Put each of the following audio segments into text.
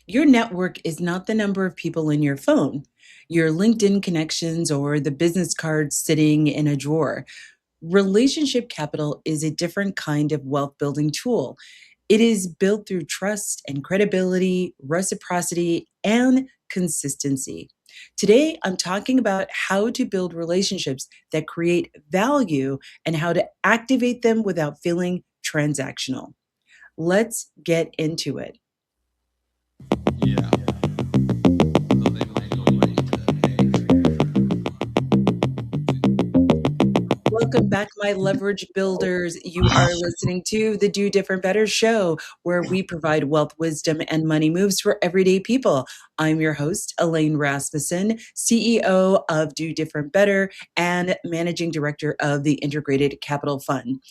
Your network is not the number of people in your phone, your LinkedIn connections, or the business cards sitting in a drawer. Relationship capital is a different kind of wealth building tool. It is built through trust and credibility, reciprocity, and consistency. Today, I'm talking about how to build relationships that create value and how to activate them without feeling transactional. Let's get into it. Yeah. So they might go right Welcome back, my leverage builders. You are listening to the Do Different Better show, where we provide wealth, wisdom, and money moves for everyday people. I'm your host, Elaine Rasmussen, CEO of Do Different Better and managing director of the Integrated Capital Fund.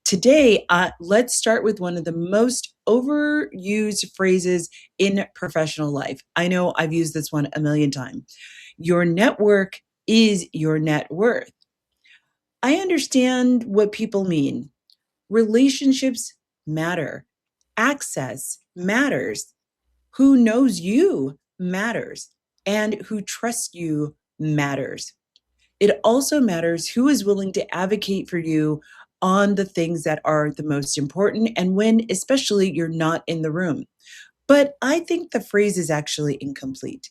Today, let's start with one of the most overused phrases in professional life. I know I've used this one a million times. Your network is your net worth. I understand what people mean. Relationships matter. Access matters. Who knows you matters. And who trusts you matters. It also matters who is willing to advocate for you on the things that are the most important and when, especially, you're not in the room. But I think the phrase is actually incomplete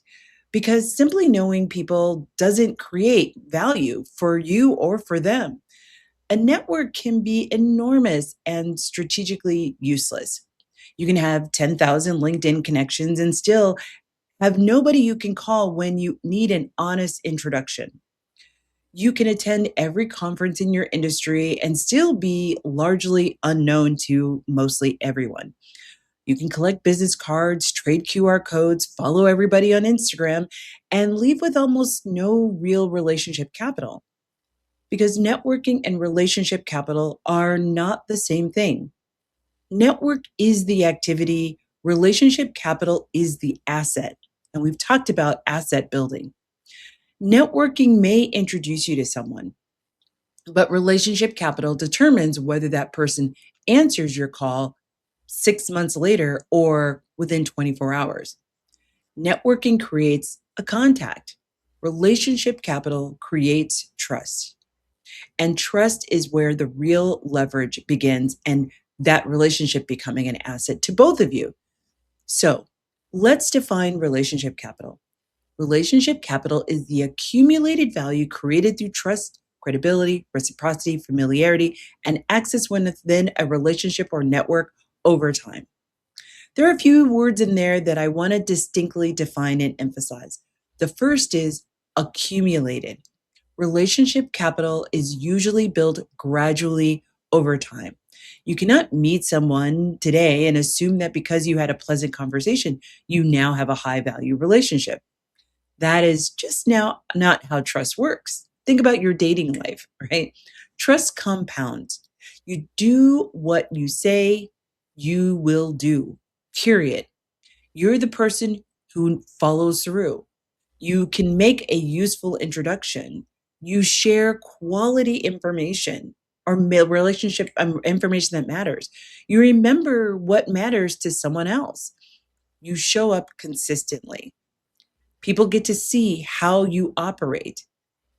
because simply knowing people doesn't create value for you or for them. A network can be enormous and strategically useless. You can have 10,000 LinkedIn connections and still have nobody you can call when you need an honest introduction. You can attend every conference in your industry and still be largely unknown to mostly everyone. You can collect business cards, trade QR codes, follow everybody on Instagram, and leave with almost no real relationship capital because networking and relationship capital are not the same thing. Network is the activity, relationship capital is the asset. And we've talked about asset building. Networking may introduce you to someone, but relationship capital determines whether that person answers your call 6 months later or within 24 hours. Networking creates a contact. Relationship capital creates trust. And trust is where the real leverage begins and that relationship becoming an asset to both of you. So let's define relationship capital. Relationship capital is the accumulated value created through trust, credibility, reciprocity, familiarity, and access within a relationship or network over time. There are a few words in there that I want to distinctly define and emphasize. The first is accumulated. Relationship capital is usually built gradually over time. You cannot meet someone today and assume that because you had a pleasant conversation, you now have a high value relationship. That is just now not how trust works. Think about your dating life, right? Trust compounds. You do what you say you will do, period. You're the person who follows through. You can make a useful introduction. You share quality information or relationship information that matters. You remember what matters to someone else. You show up consistently. People get to see how you operate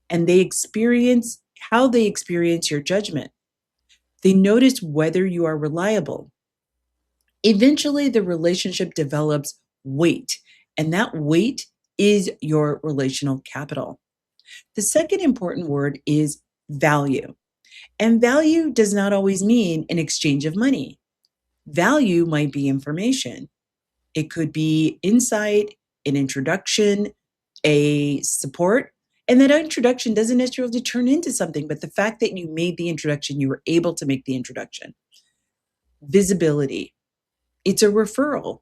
and they experience how they experience your judgment. They notice whether you are reliable. Eventually, the relationship develops weight, and that weight is your relational capital. The second important word is value. And value does not always mean an exchange of money. Value might be information. It could be insight, an introduction, a support. And that introduction doesn't necessarily turn into something, but the fact that you made the introduction, you were able to make the introduction. Visibility. It's a referral.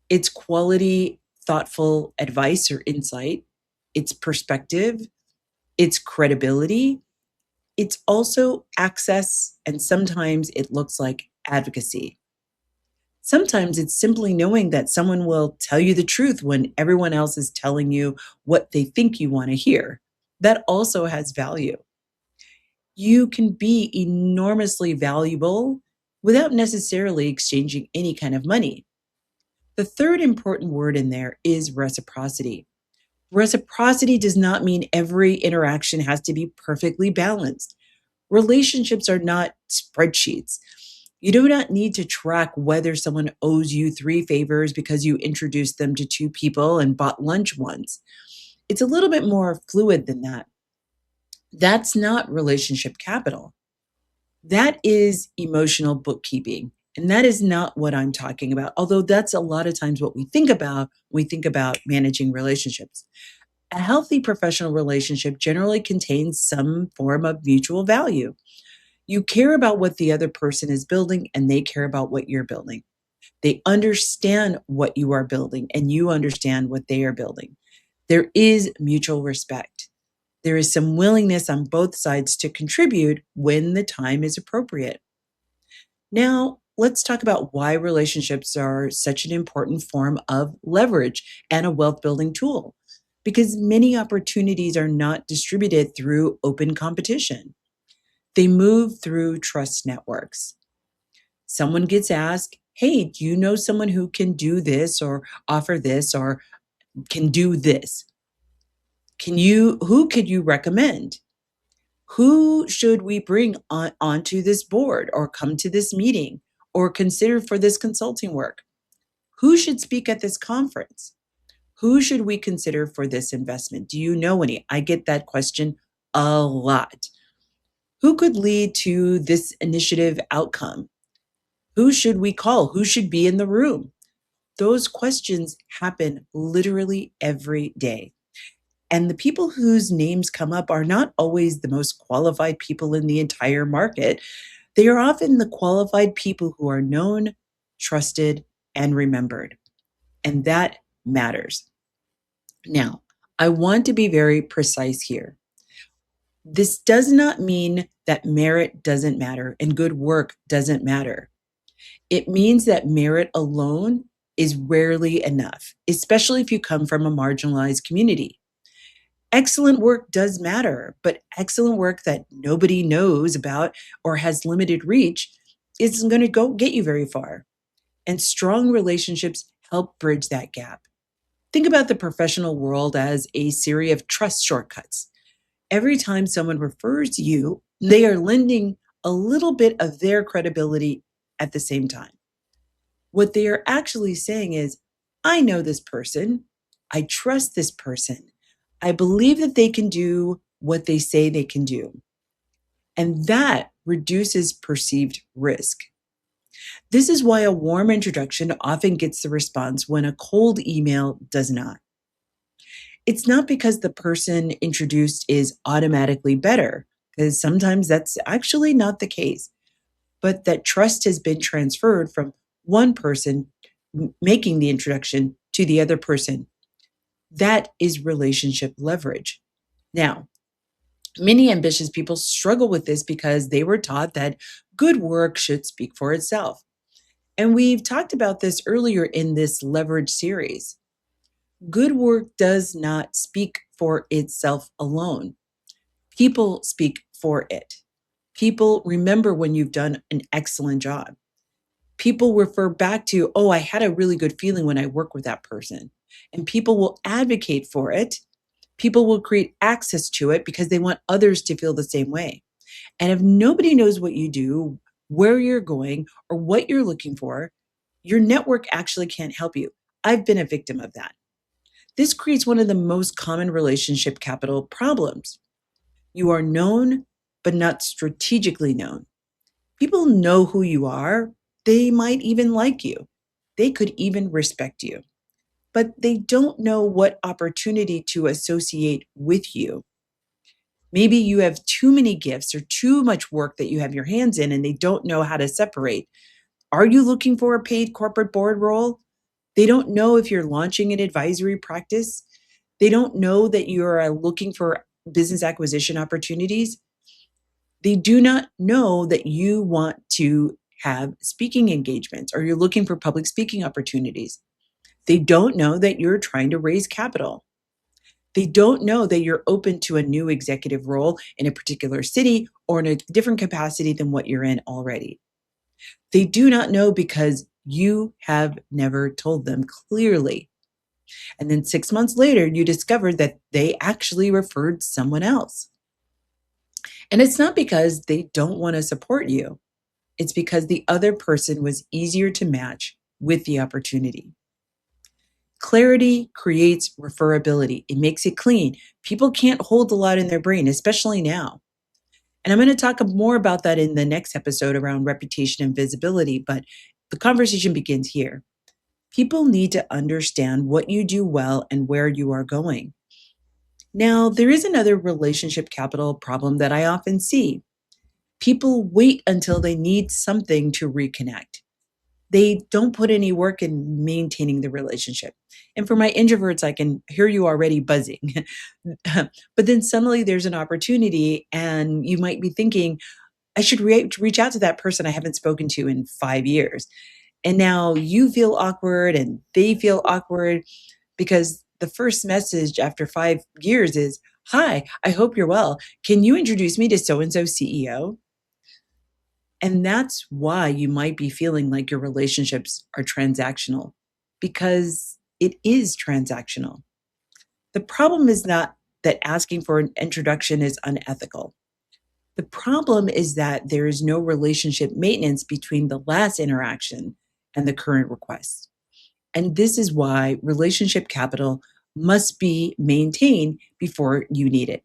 It's quality, thoughtful advice or insight. It's perspective. It's credibility. It's also access, and sometimes it looks like advocacy. Sometimes it's simply knowing that someone will tell you the truth when everyone else is telling you what they think you want to hear. That also has value. You can be enormously valuable without necessarily exchanging any kind of money. The third important word in there is reciprocity. Reciprocity does not mean every interaction has to be perfectly balanced. Relationships are not spreadsheets. You do not need to track whether someone owes you three favors because you introduced them to two people and bought lunch once. It's a little bit more fluid than that. That's not relationship capital. That is emotional bookkeeping. And that is not what I'm talking about, although that's a lot of times what we think about when we think about managing relationships. A healthy professional relationship generally contains some form of mutual value. You care about what the other person is building, and they care about what you're building. They understand what you are building, and you understand what they are building. There is mutual respect. There is some willingness on both sides to contribute when the time is appropriate. Now, let's talk about why relationships are such an important form of leverage and a wealth building tool. Because many opportunities are not distributed through open competition, they move through trust networks. Someone gets asked, "Hey, do you know someone who can do this or offer this or can do this? Who could you recommend? Who should we bring onto this board or come to this meeting or consider for this consulting work? Who should speak at this conference? Who should we consider for this investment? Do you know any?" I get that question a lot. Who could lead to this initiative outcome? Who should we call? Who should be in the room? Those questions happen literally every day. And the people whose names come up are not always the most qualified people in the entire market. They are often the qualified people who are known, trusted, and remembered. And that matters. Now, I want to be very precise here. This does not mean that merit doesn't matter and good work doesn't matter. It means that merit alone is rarely enough, especially if you come from a marginalized community. Excellent work does matter, but excellent work that nobody knows about or has limited reach isn't going to go get you very far. And strong relationships help bridge that gap. Think about the professional world as a series of trust shortcuts. Every time someone refers you, they are lending a little bit of their credibility at the same time. What they are actually saying is, "I know this person. I trust this person. I believe that they can do what they say they can do." And that reduces perceived risk. This is why a warm introduction often gets the response when a cold email does not. It's not because the person introduced is automatically better, because sometimes that's actually not the case, but that trust has been transferred from one person making the introduction to the other person. That is relationship leverage. Now, many ambitious people struggle with this because they were taught that good work should speak for itself. And we've talked about this earlier in this leverage series. Good work does not speak for itself alone. People speak for it. People remember when you've done an excellent job. People refer back to, "Oh, I had a really good feeling when I worked with that person." And people will advocate for it. People will create access to it because they want others to feel the same way. And if nobody knows what you do, where you're going, or what you're looking for, your network actually can't help you. I've been a victim of that. This creates one of the most common relationship capital problems. You are known, but not strategically known. People know who you are. They might even like you. They could even respect you, but they don't know what opportunity to associate with you. Maybe you have too many gifts or too much work that you have your hands in and they don't know how to separate. Are you looking for a paid corporate board role? They don't know if you're launching an advisory practice. They don't know that you're looking for business acquisition opportunities. They do not know that you want to have speaking engagements or you're looking for public speaking opportunities. They don't know that you're trying to raise capital. They don't know that you're open to a new executive role in a particular city or in a different capacity than what you're in already. They do not know because you have never told them clearly. And then 6 months later, you discovered that they actually referred someone else. And it's not because they don't want to support you, it's because the other person was easier to match with the opportunity. Clarity creates referability, it makes it clean. People can't hold a lot in their brain, especially now. And I'm going to talk more about that in the next episode around reputation and visibility, but the conversation begins here. People need to understand what you do well and where you are going. Now, there is another relationship capital problem that I often see. People wait until they need something to reconnect. They don't put any work in maintaining the relationship. And for my introverts, I can hear you already buzzing. But then suddenly there's an opportunity, and you might be thinking, I should reach out to that person I haven't spoken to in 5 years. And now you feel awkward and they feel awkward because the first message after 5 years is, Hi, I hope you're well. Can you introduce me to so and so CEO? And that's why you might be feeling like your relationships are transactional, because it is transactional. The problem is not that asking for an introduction is unethical. The problem is that there is no relationship maintenance between the last interaction and the current request. And this is why relationship capital must be maintained before you need it.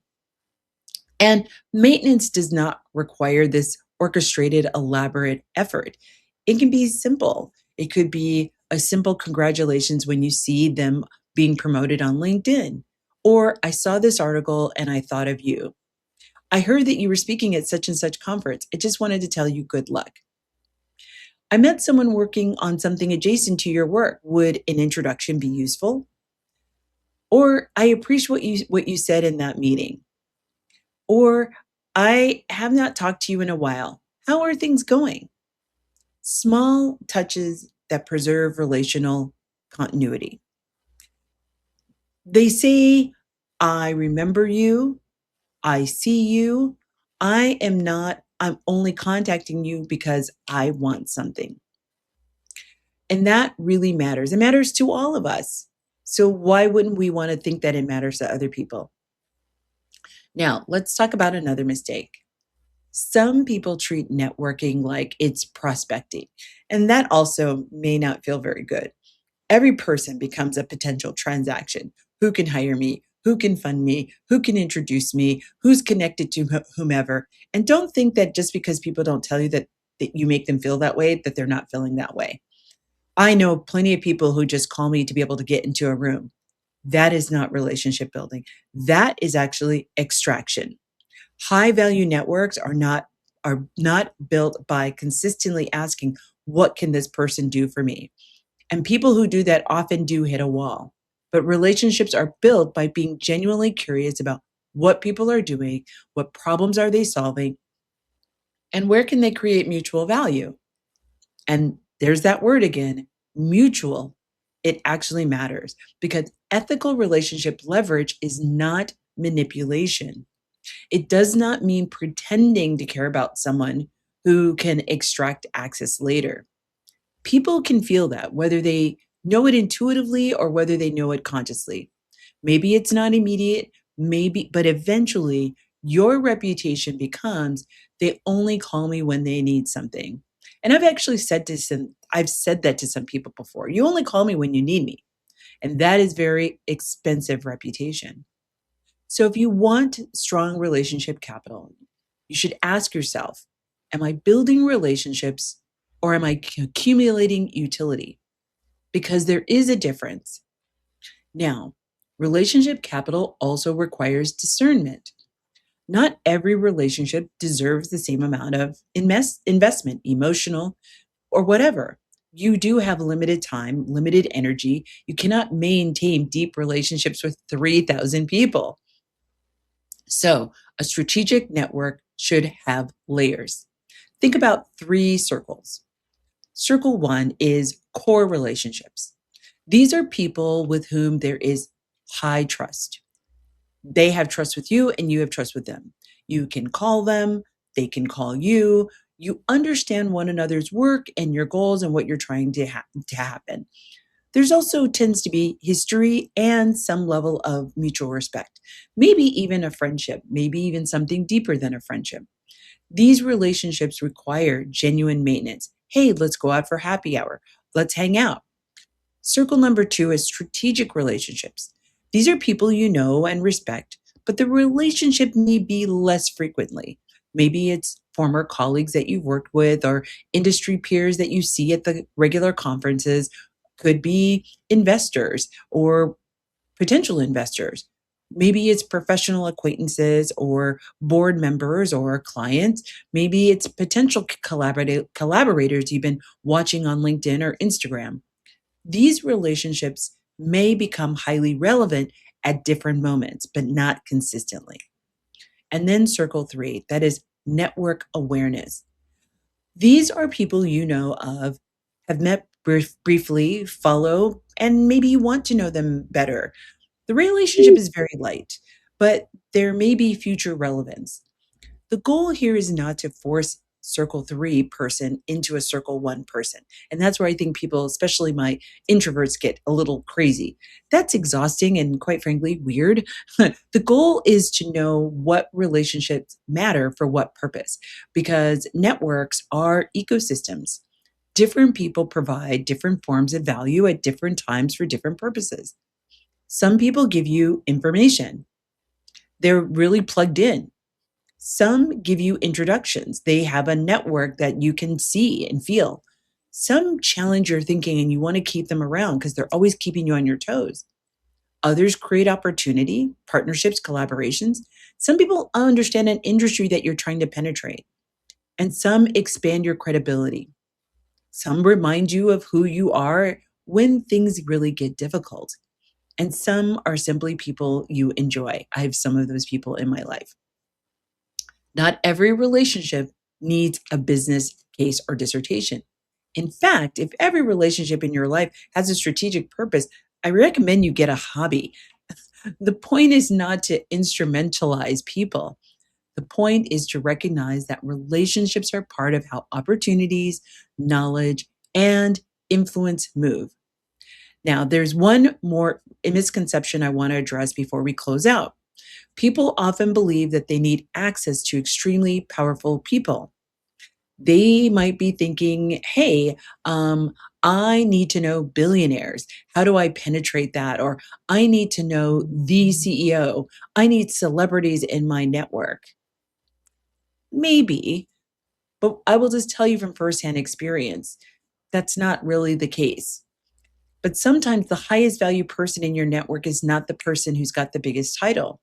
And maintenance does not require this orchestrated, elaborate effort. It can be simple. It could be a simple congratulations when you see them being promoted on LinkedIn. Or I saw this article and I thought of you. I heard that you were speaking at such and such conference. I just wanted to tell you good luck. I met someone working on something adjacent to your work. Would an introduction be useful? Or I appreciate what you said in that meeting. Or I have not talked to you in a while. How are things going? Small touches that preserve relational continuity. They say, I remember you, I see you, I'm only contacting you because I want something. And that really matters. It matters to all of us. So why wouldn't we want to think that it matters to other people? Now, let's talk about another mistake. Some people treat networking like it's prospecting, and that also may not feel very good. Every person becomes a potential transaction. Who can hire me? Who can fund me? Who can introduce me? Who's connected to whomever? And don't think that just because people don't tell you that you make them feel that way, that they're not feeling that way. I know plenty of people who just call me to be able to get into a room. That is not relationship building. That is actually extraction. High value networks are not built by consistently asking, what can this person do for me? And people who do that often do hit a wall. But relationships are built by being genuinely curious about what people are doing, what problems are they solving, and where can they create mutual value. And there's that word again, mutual. It actually matters because ethical relationship leverage is not manipulation. It does not mean pretending to care about someone who can extract access later. People can feel that, whether they know it intuitively or whether they know it consciously. Maybe it's not immediate, maybe, but eventually your reputation becomes they only call me when they need something. And I've said that to some people before. You only call me when you need me. And that is very expensive reputation. So if you want strong relationship capital, you should ask yourself, am I building relationships or am I accumulating utility? Because there is a difference. Now, relationship capital also requires discernment. Not every relationship deserves the same amount of investment, emotional or whatever. You do have limited time, limited energy. You cannot maintain deep relationships with 3,000 people. So, a strategic network should have layers. Think about three circles. Circle one is core relationships. These are people with whom there is high trust. They have trust with you and you have trust with them. You can call them, they can call you. You understand one another's work and your goals and what you're trying to happen. There's also tends to be history and some level of mutual respect, maybe even a friendship, maybe even something deeper than a friendship. These relationships require genuine maintenance. Hey, let's go out for happy hour. Let's hang out. Circle number two is strategic relationships. These are people you know and respect, but the relationship may be less frequently. Maybe it's former colleagues that you've worked with or industry peers that you see at the regular conferences, could be investors or potential investors. Maybe it's professional acquaintances or board members or clients. Maybe it's potential collaborators you've been watching on LinkedIn or Instagram. These relationships may become highly relevant at different moments, but not consistently. And then circle three, that is network awareness. These are people you know of, have met briefly, follow, and maybe you want to know them better. The relationship is very light, but there may be future relevance. The goal here is not to force circle three person into a circle one person. And that's where I think people, especially my introverts, get a little crazy. That's exhausting and quite frankly, weird. The goal is to know what relationships matter for what purpose, because networks are ecosystems. Different people provide different forms of value at different times for different purposes. Some people give you information. They're really plugged in. Some give you introductions. They have a network that you can see and feel. Some challenge your thinking and you want to keep them around because they're always keeping you on your toes. Others create opportunity, partnerships, collaborations. Some people understand an industry that you're trying to penetrate, and some expand your credibility. Some remind you of who you are when things really get difficult. And some are simply people you enjoy. I have some of those people in my life. Not every relationship needs a business case or dissertation. In fact, if every relationship in your life has a strategic purpose, I recommend you get a hobby. The point is not to instrumentalize people. The point is to recognize that relationships are part of how opportunities, knowledge, and influence move. Now, there's one more misconception I want to address before we close out. People often believe that they need access to extremely powerful people. They might be thinking, hey, I need to know billionaires. How do I penetrate that? Or I need to know the CEO. I need celebrities in my network. Maybe, but I will just tell you from firsthand experience, that's not really the case. But sometimes the highest value person in your network is not the person who's got the biggest title.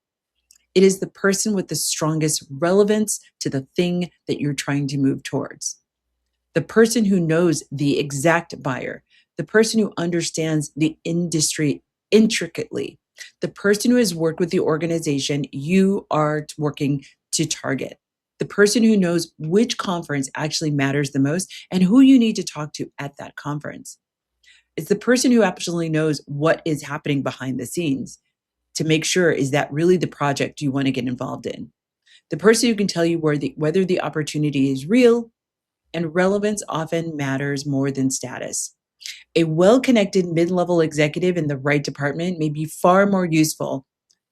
It is the person with the strongest relevance to the thing that you're trying to move towards. The person who knows the exact buyer, the person who understands the industry intricately, the person who has worked with the organization you are working to target, the person who knows which conference actually matters the most and who you need to talk to at that conference. It's the person who actually knows what is happening behind the scenes to make sure, is that really the project you want to get involved in? The person who can tell you whether the opportunity is real, and relevance often matters more than status. A well connected mid level executive in the right department may be far more useful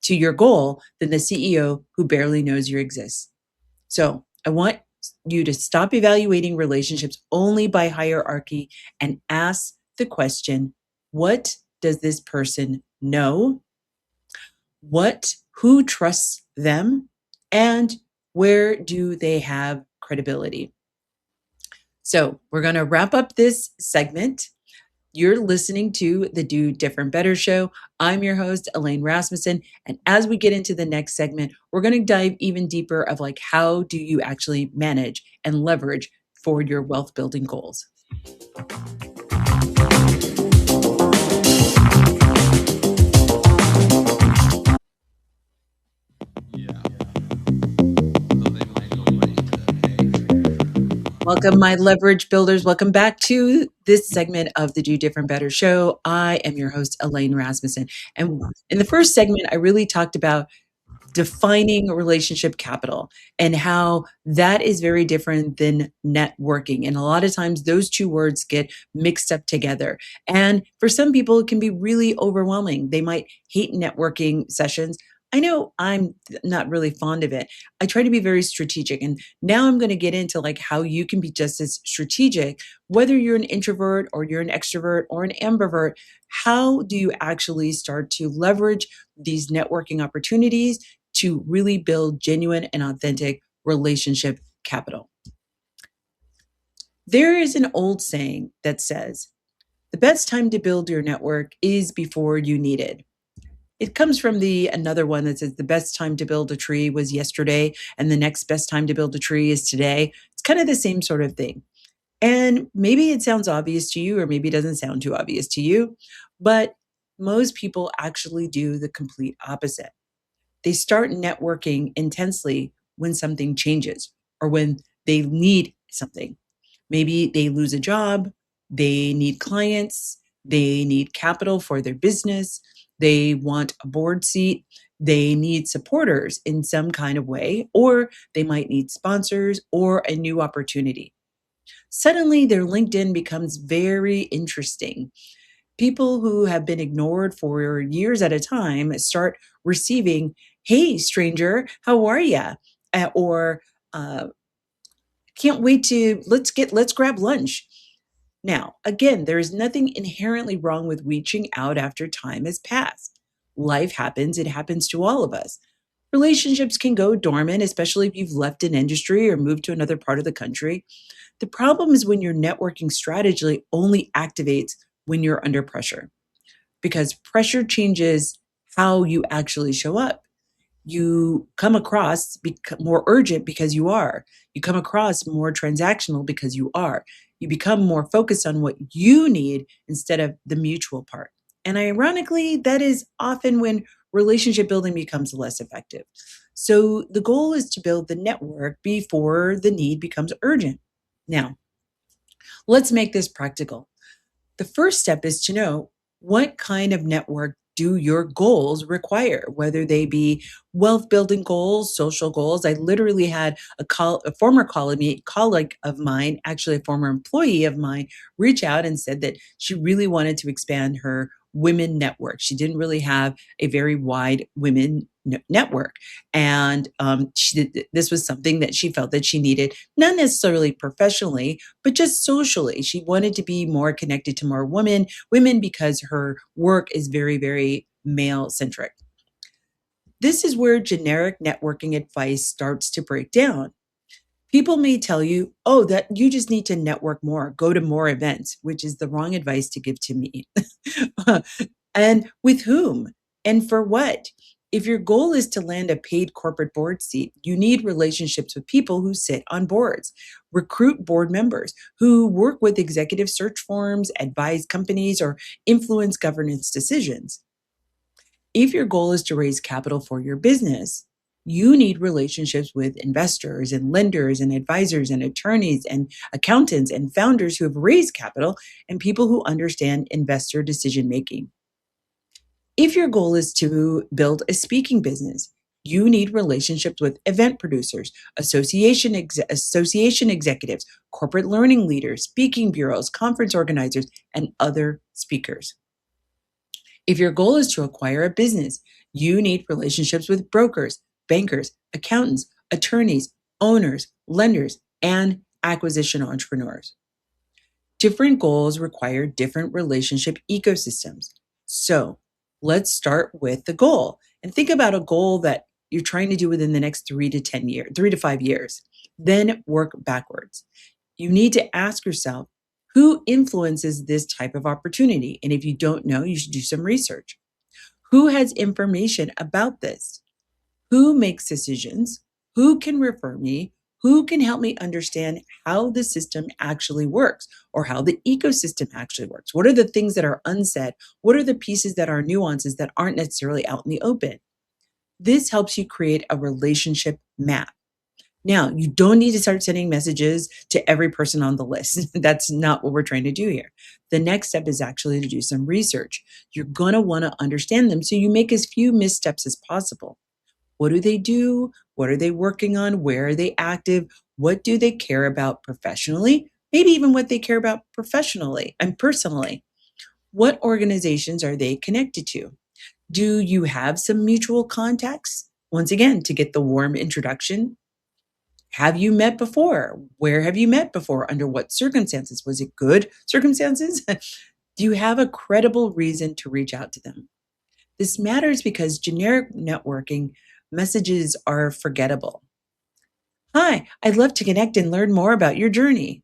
to your goal than the CEO who barely knows you exist. So I want you to stop evaluating relationships only by hierarchy and ask the question, what does this person know? Who trusts them? And where do they have credibility? So we're going to wrap up this segment. You're listening to the Do Different Better show. I'm your host, Elaine Rasmussen. And as we get into the next segment, we're going to dive even deeper of like, how do you actually manage and leverage for your wealth building goals? Yeah. So they might go right to, Welcome, my leverage builders. Welcome back to this segment of the Do Different Better show. I am your host, Elaine Rasmussen. And in the first segment, I really talked about defining relationship capital and how that is very different than networking. And a lot of times those two words get mixed up together. And for some people, it can be really overwhelming. They might hate networking sessions. I know I'm not really fond of it. I try to be very strategic. And now I'm going to get into like how you can be just as strategic, whether you're an introvert or you're an extrovert or an ambivert. How do you actually start to leverage these networking opportunities to really build genuine and authentic relationship capital? There is an old saying that says, the best time to build your network is before you need it. It comes from the another one that says the best time to build a tree was yesterday and the next best time to build a tree is today. It's kind of the same sort of thing. And maybe it sounds obvious to you or maybe it doesn't sound too obvious to you, but most people actually do the complete opposite. They start networking intensely when something changes or when they need something. Maybe they lose a job, they need clients, they need capital for their business, they want a board seat, they need supporters in some kind of way, or they might need sponsors or a new opportunity. Suddenly, their LinkedIn becomes very interesting. People who have been ignored for years at a time start receiving, "Hey, stranger, how are ya?" Or uh, "Can't wait to let's grab lunch." Now, again, there is nothing inherently wrong with reaching out after time has passed. Life happens; it happens to all of us. Relationships can go dormant, especially if you've left an industry or moved to another part of the country. The problem is when your networking strategy only activates when you're under pressure, because pressure changes how you actually show up. You come across more urgent because you are. You come across more transactional because you are. You become more focused on what you need instead of the mutual part. And ironically, that is often when relationship building becomes less effective. So the goal is to build the network before the need becomes urgent. Now, let's make this practical. The first step is to know what kind of network do your goals require, whether they be wealth building goals, social goals. I literally had a former colleague of mine, actually a former employee of mine, reach out and said that she really wanted to expand her women network. She didn't really have a very wide women network. And this was something that she felt that she needed, not necessarily professionally, but just socially. She wanted to be more connected to more women because her work is very, very male centric. This is where generic networking advice starts to break down. People may tell you, oh, that you just need to network more, go to more events, which is the wrong advice to give to me. And with whom and for what? If your goal is to land a paid corporate board seat, you need relationships with people who sit on boards. Recruit board members who work with executive search firms, advise companies, or influence governance decisions. If your goal is to raise capital for your business, you need relationships with investors and lenders and advisors and attorneys and accountants and founders who have raised capital and people who understand investor decision making. If your goal is to build a speaking business, you need relationships with event producers, association executives, corporate learning leaders, speaking bureaus, conference organizers, and other speakers. If your goal is to acquire a business, you need relationships with brokers, bankers, accountants, attorneys, owners, lenders, and acquisition entrepreneurs. Different goals require different relationship ecosystems. So let's start with the goal and think about a goal that you're trying to do within the next 3 to 10 years, 3 to 5 years. Then work backwards. You need to ask yourself, who influences this type of opportunity? And if you don't know, you should do some research. Who has information about this? Who makes decisions? Who can refer me? Who can help me understand how the system actually works or how the ecosystem actually works? What are the things that are unsaid? What are the pieces that are nuances that aren't necessarily out in the open? This helps you create a relationship map. Now, you don't need to start sending messages to every person on the list. That's not what we're trying to do here. The next step is actually to do some research. You're going to want to understand them so you make as few missteps as possible. What do they do? What are they working on? Where are they active? What do they care about professionally? Maybe even what they care about professionally and personally. What organizations are they connected to? Do you have some mutual contacts? Once again, to get the warm introduction. Have you met before? Where have you met before? Under what circumstances? Was it good circumstances? Do you have a credible reason to reach out to them? This matters because generic networking messages are forgettable. Hi, I'd love to connect and learn more about your journey.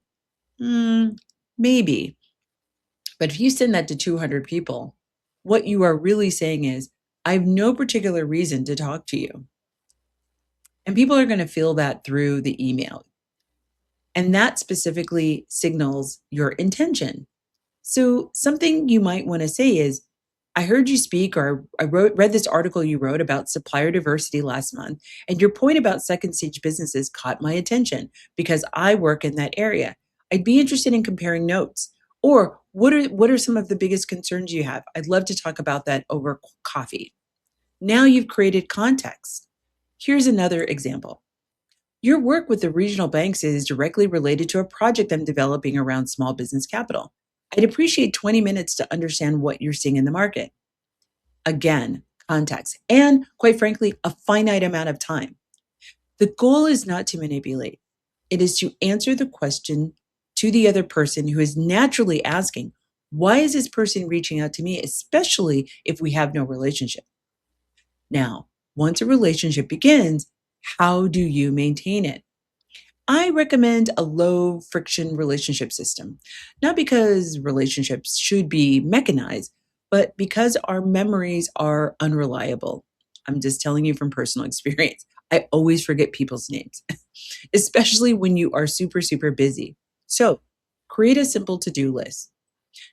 Hmm, maybe. But if you send that to 200 people, what you are really saying is, I have no particular reason to talk to you. And people are going to feel that through the email. And that specifically signals your intention. So, something you might want to say is, I heard you speak, or read this article you wrote about supplier diversity last month, and your point about second stage businesses caught my attention because I work in that area. I'd be interested in comparing notes. Or what are some of the biggest concerns you have? I'd love to talk about that over coffee. Now you've created context. Here's another example. Your work with the regional banks is directly related to a project I'm developing around small business capital. I'd appreciate 20 minutes to understand what you're seeing in the market. Again, context, and quite frankly, a finite amount of time. The goal is not to manipulate, it is to answer the question to the other person who is naturally asking, why is this person reaching out to me, especially if we have no relationship? Now, once a relationship begins, how do you maintain it? I recommend a low friction relationship system, not because relationships should be mechanized, but because our memories are unreliable. I'm just telling you from personal experience. I always forget people's names, especially when you are super, super busy. So create a simple to do list.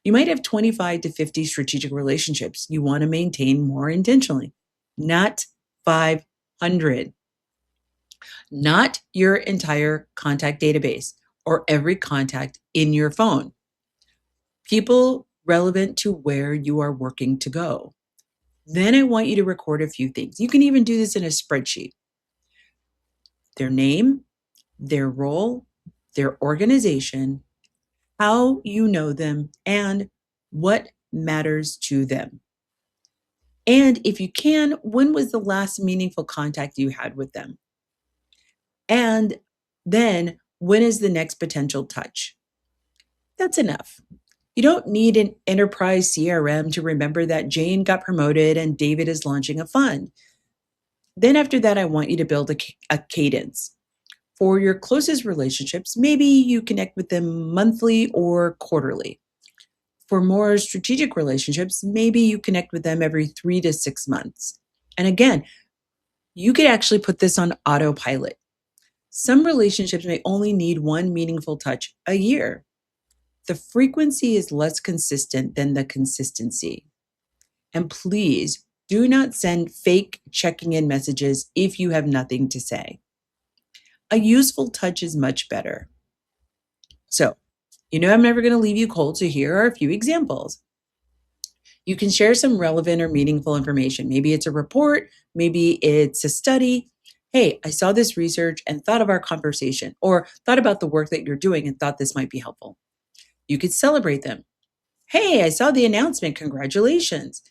You might have 25 to 50 strategic relationships you want to maintain more intentionally, not 500. Not your entire contact database or every contact in your phone. People relevant to where you are working to go. Then I want you to record a few things. You can even do this in a spreadsheet. Their name, their role, their organization, how you know them, and what matters to them. And if you can, when was the last meaningful contact you had with them? And then when is the next potential touch? That's enough. You don't need an enterprise CRM to remember that Jane got promoted and David is launching a fund. Then, after that, I want you to build a cadence. For your closest relationships, maybe you connect with them monthly or quarterly. For more strategic relationships, maybe you connect with them every 3 to 6 months. And again, you could actually put this on autopilot. Some relationships may only need one meaningful touch a year. The frequency is less consistent than the consistency. And please do not send fake checking in messages if you have nothing to say. A useful touch is much better. So, I'm never going to leave you cold, so here are a few examples. You can share some relevant or meaningful information. Maybe it's a report, maybe it's a study. Hey, I saw this research and thought of our conversation, or thought about the work that you're doing and thought this might be helpful. You could celebrate them. Hey, I saw the announcement. Congratulations.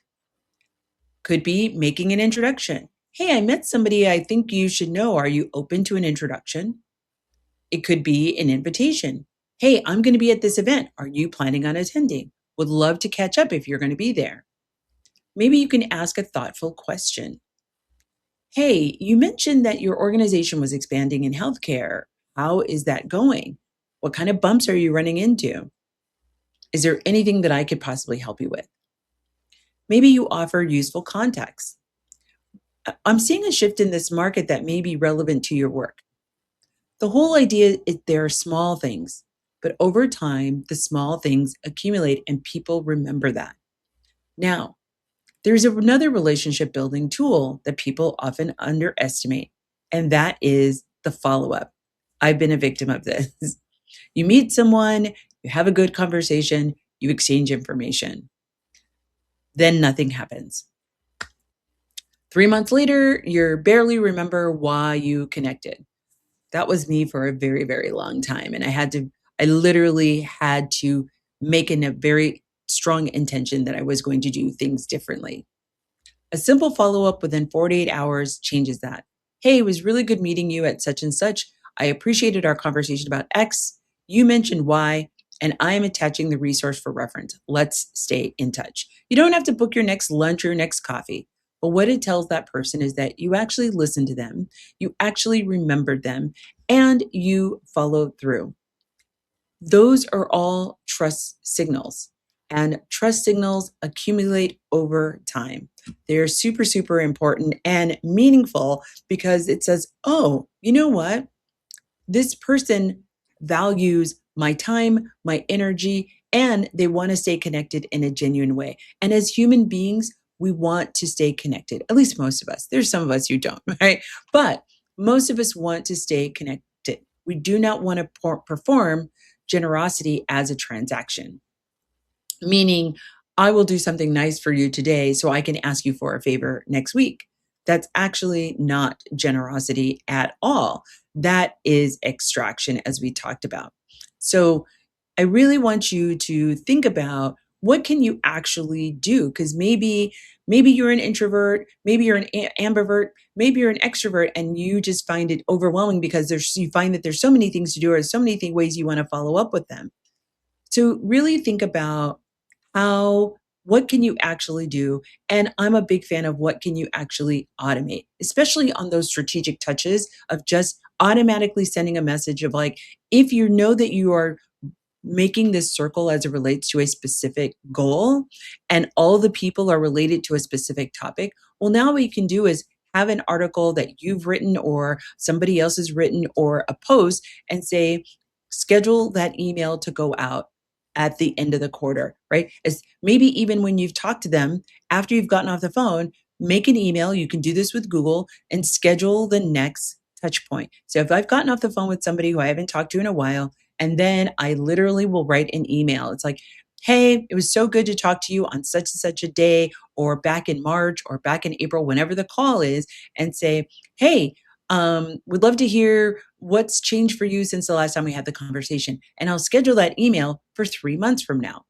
Could be making an introduction. Hey, I met somebody I think you should know. Are you open to an introduction? It could be an invitation. Hey, I'm going to be at this event. Are you planning on attending? Would love to catch up if you're going to be there. Maybe you can ask a thoughtful question. Hey, you mentioned that your organization was expanding in healthcare. How is that going? What kind of bumps are you running into? Is there anything that I could possibly help you with? Maybe you offer useful context. I'm seeing a shift in this market that may be relevant to your work. The whole idea is there are small things, but over time, the small things accumulate and people remember that. Now, there's another relationship building tool that people often underestimate, and that is the follow up. I've been a victim of this. You meet someone, you have a good conversation, you exchange information. Then nothing happens. 3 months later, you barely remember why you connected. That was me for a very, very long time. And I literally had to make a very strong intention that I was going to do things differently. A simple follow up within 48 hours changes that. Hey, it was really good meeting you at such and such. I appreciated our conversation about X. You mentioned Y, and I am attaching the resource for reference. Let's stay in touch. You don't have to book your next lunch or next coffee. But what it tells that person is that you actually listened to them, you actually remembered them, and you followed through. Those are all trust signals, and trust signals accumulate over time. They're super, super important and meaningful because it says, oh, you know what? This person values my time, my energy, and they want to stay connected in a genuine way. And as human beings, we want to stay connected, at least most of us. There's some of us who don't, right? But most of us want to stay connected. We do not want to perform generosity as a transaction, meaning I will do something nice for you today so I can ask you for a favor next week. That's actually not generosity at all. That is extraction, as we talked about. So I really want you to think about what can you actually do, because maybe you're an introvert, maybe you're an ambivert, maybe you're an extrovert, and you just find it overwhelming because you find that there's so many things to do or so many ways you want to follow up with them. So really think about how what can you actually do, and I'm a big fan of what can you actually automate, especially on those strategic touches of just automatically sending a message of like, if you know that you are making this circle as it relates to a specific goal and all the people are related to a specific topic, well, now what you can do is have an article that you've written or somebody else has written or a post and say, schedule that email to go out at the end of the quarter, right? As maybe even when you've talked to them after you've gotten off the phone, make an email. You can do this with Google and schedule the next touch point. So if I've gotten off the phone with somebody who I haven't talked to in a while, and then I literally will write an email. It's like, hey, it was so good to talk to you on such and such a day, or back in March, or back in April, whenever the call is, and say, hey, would love to hear what's changed for you since the last time we had the conversation. And I'll schedule that email for 3 months from now.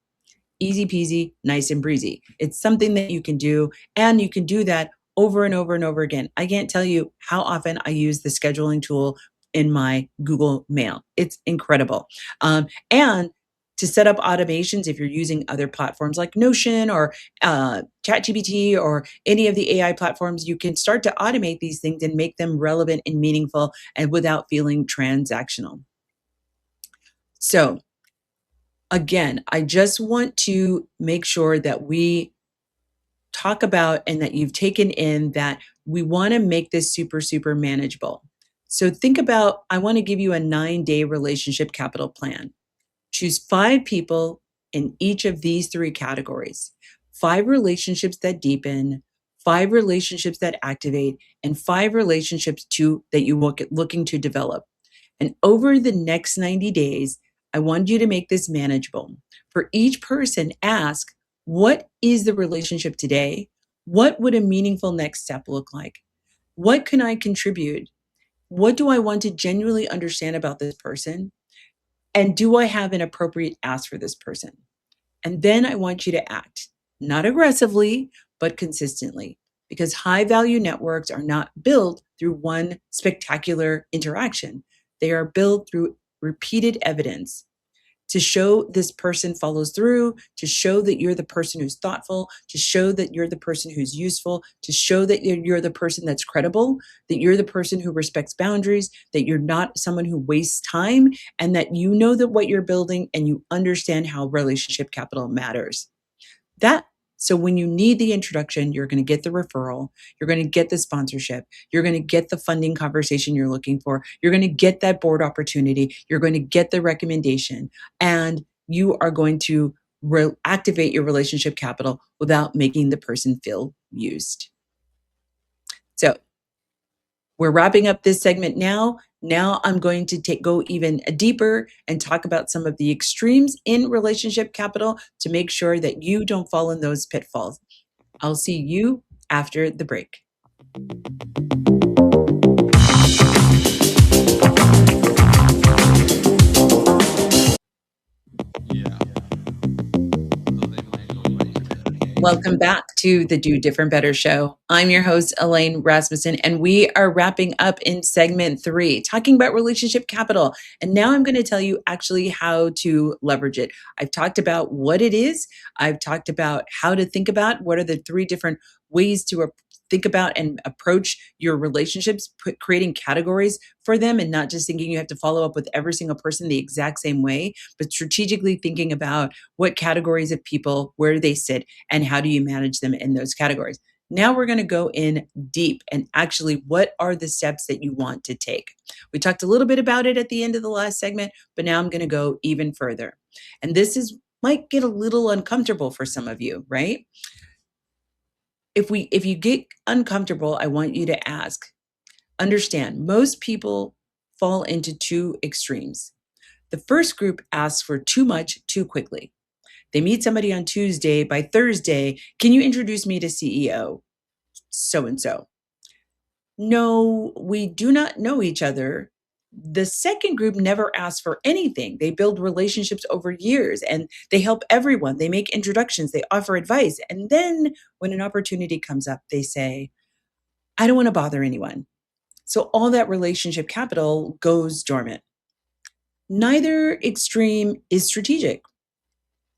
Easy peasy, nice and breezy. It's something that you can do, and you can do that over and over and over again. I can't tell you how often I use the scheduling tool in my Google Mail. It's incredible. And to set up automations, if you're using other platforms like Notion or ChatGPT or any of the AI platforms, you can start to automate these things and make them relevant and meaningful and without feeling transactional. So, again, I just want to make sure that we talk about and that you've taken in that we want to make this super, super manageable. So think about, I want to give you a 9-day relationship capital plan. Choose 5 people in each of these 3 categories: 5 relationships that deepen, 5 relationships that activate, and 5 relationships that you looking to develop. And over the next 90 days, I want you to make this manageable. For each person, ask, what is the relationship today? What would a meaningful next step look like? What can I contribute? What do I want to genuinely understand about this person? And do I have an appropriate ask for this person? And then I want you to act, not aggressively, but consistently, because high value networks are not built through one spectacular interaction. They are built through repeated evidence to show this person follows through, to show that you're the person who's thoughtful, to show that you're the person who's useful, to show that you're the person that's credible, that you're the person who respects boundaries, that you're not someone who wastes time, and that you know that what you're building and you understand how relationship capital matters. That so when you need the introduction, you're going to get the referral, you're going to get the sponsorship, you're going to get the funding conversation you're looking for, you're going to get that board opportunity, you're going to get the recommendation, and you are going to activate your relationship capital without making the person feel used. So we're wrapping up this segment now. Now I'm going to go even deeper and talk about some of the extremes in relationship capital to make sure that you don't fall in those pitfalls. I'll see you after the break. Yeah. So they might go wasted. Okay. Welcome back to the Do Different Better show. I'm your host, Elaine Rasmussen, and we are wrapping up in segment 3, talking about relationship capital. And now I'm going to tell you actually how to leverage it. I've talked about what it is, I've talked about how to think about what are the 3 different ways to think about and approach your relationships, creating categories for them, and not just thinking you have to follow up with every single person the exact same way, but strategically thinking about what categories of people, where do they sit, and how do you manage them in those categories. Now we're going to go in deep and actually what are the steps that you want to take. We talked a little bit about it at the end of the last segment, but now I'm going to go even further. And this is might get a little uncomfortable for some of you, right? If you get uncomfortable, I want you to understand most people fall into 2 extremes. The first group asks for too much too quickly. They meet somebody on Tuesday. By Thursday, can you introduce me to CEO so and so? No, we do not know each other. The second group never asks for anything. They build relationships over years and they help everyone. They make introductions, they offer advice. And then when an opportunity comes up, they say, I don't want to bother anyone. So all that relationship capital goes dormant. Neither extreme is strategic.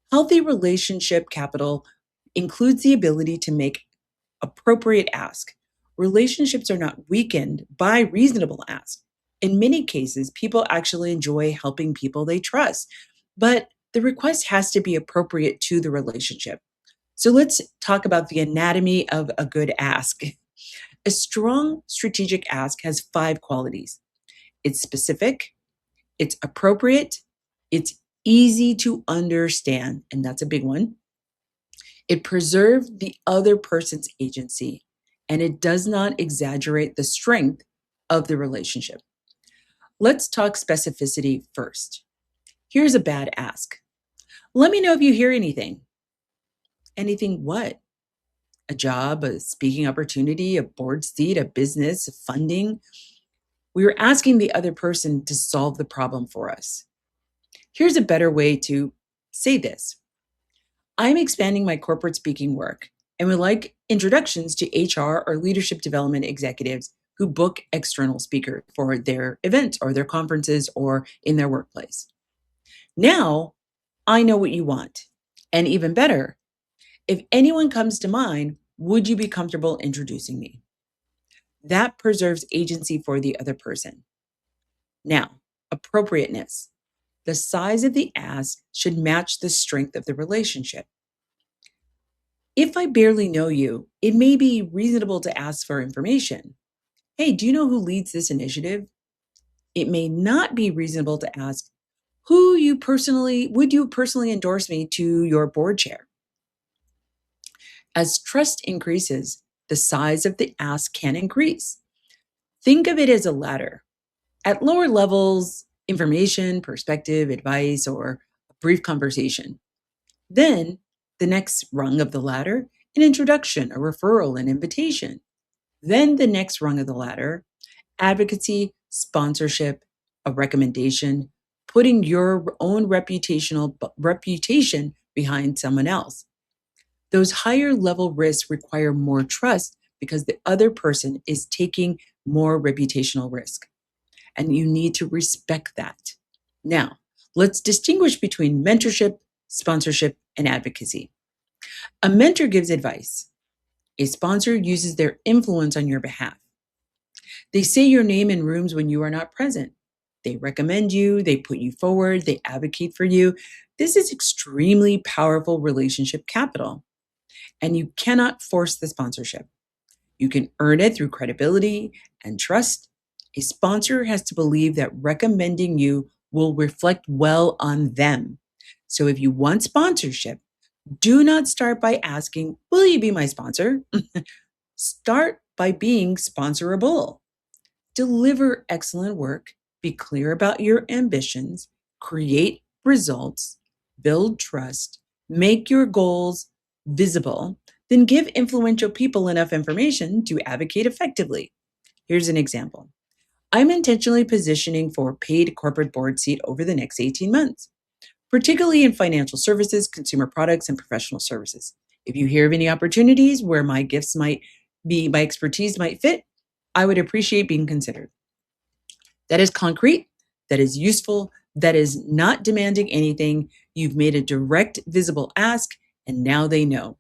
Healthy relationship capital includes the ability to make appropriate ask. Relationships are not weakened by reasonable ask. In many cases, people actually enjoy helping people they trust, but the request has to be appropriate to the relationship. So let's talk about the anatomy of a good ask. A strong strategic ask has 5 qualities. It's specific, it's appropriate, it's easy to understand, and that's a big one. It preserves the other person's agency, and it does not exaggerate the strength of the relationship. Let's talk specificity first. Here's a bad ask. Let me know if you hear anything. Anything what? A job, a speaking opportunity, a board seat, a business, funding. We are asking the other person to solve the problem for us. Here's a better way to say this. I'm expanding my corporate speaking work and would like introductions to HR or leadership development executives who book external speakers for their events or their conferences or in their workplace. Now, I know what you want. And even better, if anyone comes to mind, would you be comfortable introducing me? That preserves agency for the other person. Now, appropriateness. The size of the ask should match the strength of the relationship. If I barely know you, it may be reasonable to ask for information. Hey, do you know who leads this initiative? It may not be reasonable to ask, would you personally endorse me to your board chair? As trust increases, the size of the ask can increase. Think of it as a ladder. At lower levels, information, perspective, advice, or a brief conversation. Then, the next rung of the ladder, an introduction, a referral, an invitation. Then, the next rung of the ladder, advocacy, sponsorship, a recommendation, putting your own reputation behind someone else. Those higher level risks require more trust because the other person is taking more reputational risk. And you need to respect that. Now, let's distinguish between mentorship, sponsorship, and advocacy. A mentor gives advice. A sponsor uses their influence on your behalf. They say your name in rooms when you are not present. They recommend you, they put you forward, they advocate for you. This is extremely powerful relationship capital, and you cannot force the sponsorship. You can earn it through credibility and trust. A sponsor has to believe that recommending you will reflect well on them. So if you want sponsorship, do not start by asking, will you be my sponsor? Start by being sponsorable. Deliver excellent work, be clear about your ambitions, create results, build trust, make your goals visible. Then give influential people enough information to advocate effectively. Here's an example. I'm intentionally positioning for a paid corporate board seat over the next 18 months, particularly in financial services, consumer products, and professional services. If you hear of any opportunities where my expertise might fit, I would appreciate being considered. That is concrete, that is useful, that is not demanding anything. You've made a direct, visible ask, and now they know.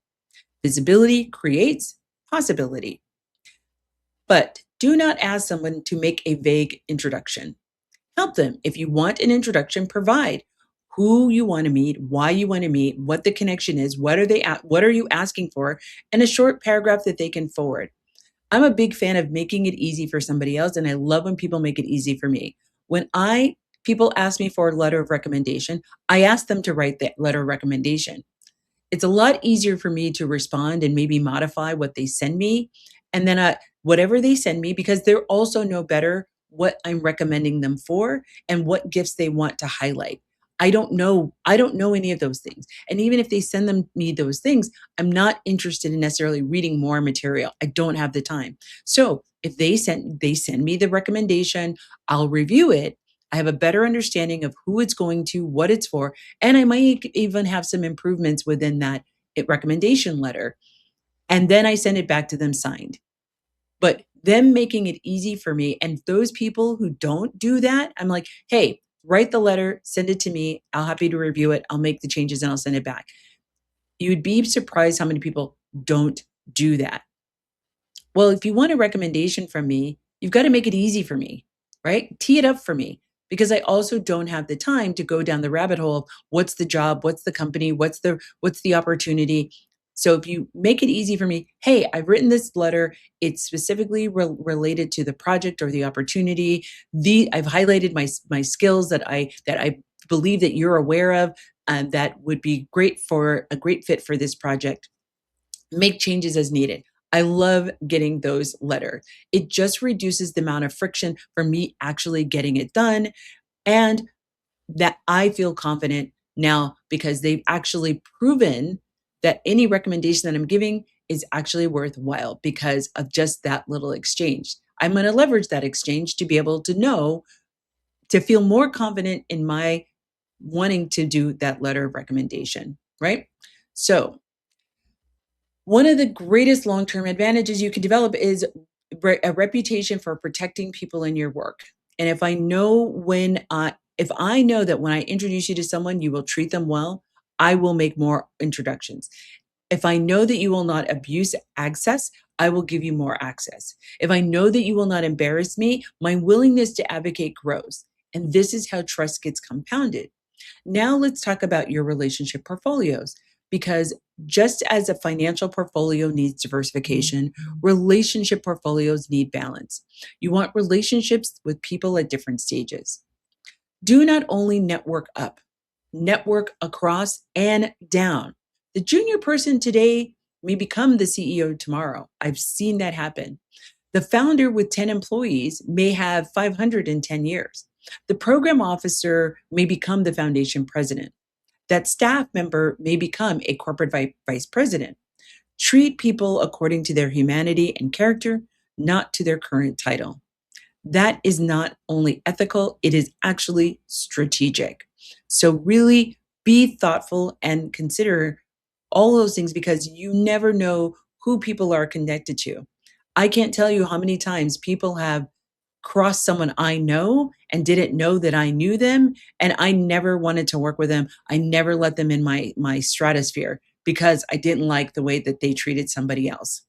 Visibility creates possibility. But do not ask someone to make a vague introduction. Help them. If you want an introduction, provide who you want to meet, why you want to meet, what the connection is, what are you asking for, and a short paragraph that they can forward. I'm a big fan of making it easy for somebody else, and I love when people make it easy for me. When I people ask me for a letter of recommendation, I ask them to write that letter of recommendation. It's a lot easier for me to respond and maybe modify what they send me. And then whatever they send me, because they're also know better what I'm recommending them for and what gifts they want to highlight. I don't know any of those things. And even if they send me those things, I'm not interested in necessarily reading more material. I don't have the time. So if they send me the recommendation, I'll review it. I have a better understanding of who it's going to, what it's for, and I might even have some improvements within that recommendation letter. And then I send it back to them signed. But them making it easy for me, and those people who don't do that, I'm like, hey, write the letter, send it to me. I'll happy to review it. I'll make the changes and I'll send it back. You'd be surprised how many people don't do that. Well, if you want a recommendation from me, you've got to make it easy for me, right? Tee it up for me because I also don't have the time to go down the rabbit hole of what's the job, what's the company, what's the opportunity. So if you make it easy for me, hey, I've written this letter. It's specifically related to the project or the opportunity. I've highlighted my skills that I believe that you're aware of, and that would be a great fit for this project. Make changes as needed. I love getting those letters. It just reduces the amount of friction for me actually getting it done. And that I feel confident now because they've actually proven that any recommendation that I'm giving is actually worthwhile because of just that little exchange. I'm going to leverage that exchange to be able to know, to feel more confident in my wanting to do that letter of recommendation, right? So, one of the greatest long-term advantages you can develop is a reputation for protecting people in your work. And if I know that when I introduce you to someone, you will treat them well, I will make more introductions. If I know that you will not abuse access, I will give you more access. If I know that you will not embarrass me, my willingness to advocate grows. And this is how trust gets compounded. Now let's talk about your relationship portfolios, because just as a financial portfolio needs diversification, relationship portfolios need balance. You want relationships with people at different stages. Do not only network up, network across and down. The junior person today may become the CEO tomorrow. I've seen that happen. The founder with 10 employees may have 500 in 10 years. The program officer may become the foundation president. That staff member may become a corporate vice president. Treat people according to their humanity and character, not to their current title. That is not only ethical, it is actually strategic. So, really be thoughtful and consider all those things because you never know who people are connected to. I can't tell you how many times people have crossed someone I know and didn't know that I knew them, and I never wanted to work with them. I never let them in my stratosphere because I didn't like the way that they treated somebody else.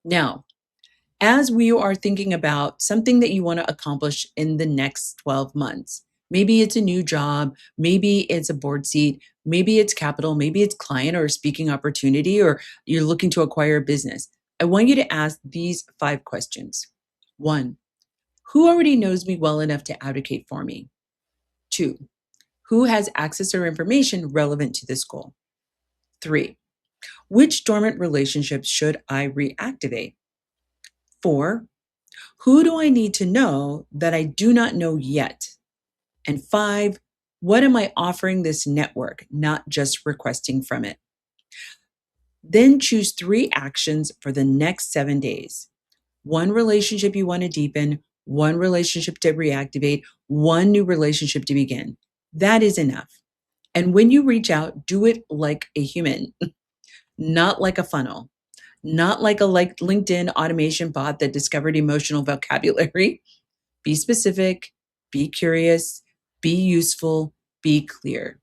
Now, as we are thinking about something that you want to accomplish in the next 12 months, maybe it's a new job, maybe it's a board seat, maybe it's capital, maybe it's client or speaking opportunity, or you're looking to acquire a business. I want you to ask these 5 questions. One, who already knows me well enough to advocate for me? Two, who has access or information relevant to this goal? Three, which dormant relationships should I reactivate? Four, who do I need to know that I do not know yet? And five, what am I offering this network, not just requesting from it? Then choose 3 actions for the next 7 days. One relationship you want to deepen, one relationship to reactivate, one new relationship to begin. That is enough. And when you reach out, do it like a human, not like a funnel, not like a LinkedIn automation bot that discovered emotional vocabulary. Be specific, be curious, be useful, be clear.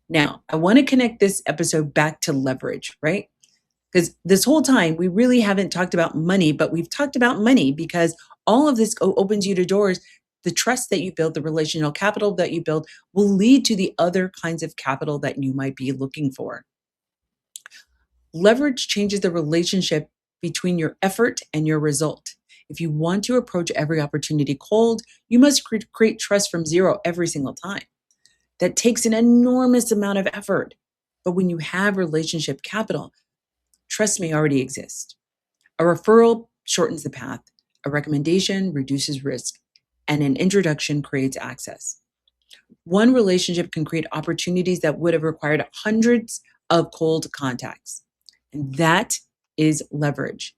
Now, I want to connect this episode back to leverage, right? Because this whole time we really haven't talked about money, but we've talked about money because all of this opens you to doors. The trust that you build, the relational capital that you build will lead to the other kinds of capital that you might be looking for. Leverage changes the relationship between your effort and your result. If you want to approach every opportunity cold, you must create trust from zero every single time. That takes an enormous amount of effort. But when you have relationship capital, trust may already exist. A referral shortens the path, a recommendation reduces risk, and an introduction creates access. One relationship can create opportunities that would have required hundreds of cold contacts. And that is leverage.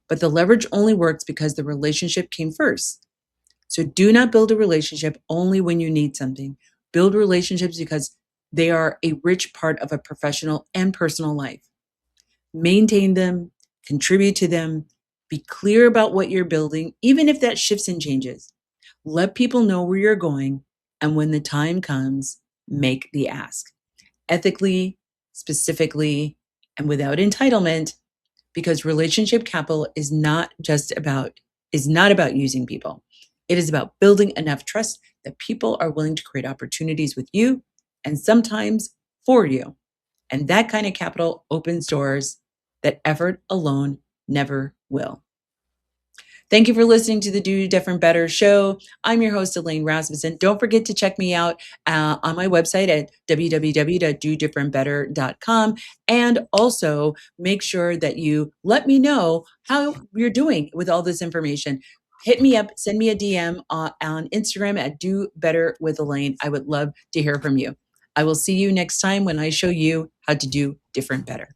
But the leverage only works because the relationship came first. So do not build a relationship only when you need something. Build relationships because they are a rich part of a professional and personal life. Maintain them, contribute to them, be clear about what you're building, even if that shifts and changes. Let people know where you're going, and when the time comes, make the ask. Ethically, specifically, and without entitlement, because relationship capital is not about using people. It is about building enough trust that people are willing to create opportunities with you and sometimes for you. And that kind of capital opens doors that effort alone never will. Thank you for listening to the Do Different Better show. I'm your host, Elaine Rasmussen. Don't forget to check me out on my website at www.dodifferentbetter.com. And also make sure that you let me know how you're doing with all this information. Hit me up, send me a DM on Instagram at Do Better with Elaine. I would love to hear from you. I will see you next time when I show you how to do different better.